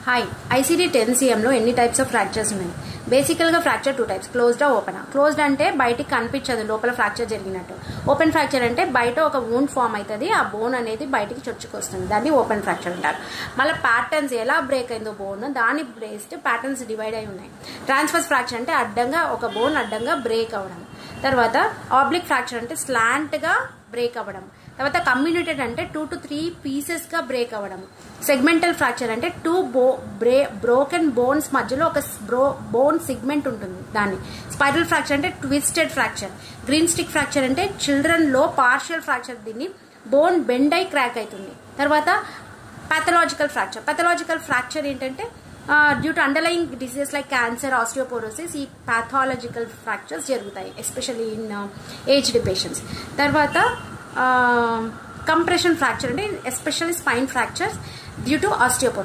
Hi ICD 10cmలో ఎన్ని types of fractures ఉన్నాయి? బేసికల్గా ఫ్రాక్చర్ 2 టైప్స్, క్లోజ్డా ఓపెనా. క్లోజ్డ్ అంటే బయటికి కనిపించదు లోపల ఫ్రాక్చర్ జరిగినట్టు. ఓపెన్ ఫ్రాక్చర్ అంటే బయట ఒక వూండ్ ఫామ్ అవుతుంది, ఆ బోన్ అనేది బయటికి చొచ్చుకొస్తుంది, దాన్ని ఓపెన్ ఫ్రాక్చర్ అంటారు. మళ్ళీ ప్యాటర్న్స్ ఎలా బ్రేక్ అయిందో బోన్ దాన్ని బేస్డ్ ప్యాటర్న్స్ డివైడ్ అయి ఉన్నాయి. ట్రాన్స్వర్స్ ఫ్రాక్చర్ అంటే అడ్డంగా ఒక బోన్ అడ్డంగా బ్రేక్ అవ్వడం. తర్వాత ఆబ్లిక్ ఫ్రాక్చర్ అంటే స్లాంట్గా బ్రేక్ అవ్వడం. తర్వాత కమ్యూనిటెడ్ అంటే 2 to 3 పీసెస్గా బ్రేక్ అవ్వడం. సెగ్మెంటల్ ఫ్రాక్చర్ అంటే 2 బ్రోకెన్ బోన్స్ మధ్యలో ఒక బోన్ సెగ్మెంట్ ఉంటుంది దాన్ని. స్పైరల్ ఫ్రాక్చర్ అంటే twisted fracture. Green stick fracture అంటే చిల్డ్రన్లో పార్షియల్ ఫ్రాక్చర్, దీన్ని బోన్ బెండ్ అయి క్రాక్ అవుతుంది. తర్వాత పాథలాజికల్ ఫ్రాక్చర్. పాథలాజికల్ ఫ్రాక్చర్ ఏంటంటే due to underlying diseases like cancer, osteoporosis, ఈ పాథాలజికల్ ఫ్రాక్చర్స్ జరుగుతాయి ఎస్పెషల్లీ ఇన్ ఏజ్డ్ పేషెంట్స్. తర్వాత కంప్రెషన్ ఫ్రాక్చర్ అంటే especially spine fractures due to osteoporosis.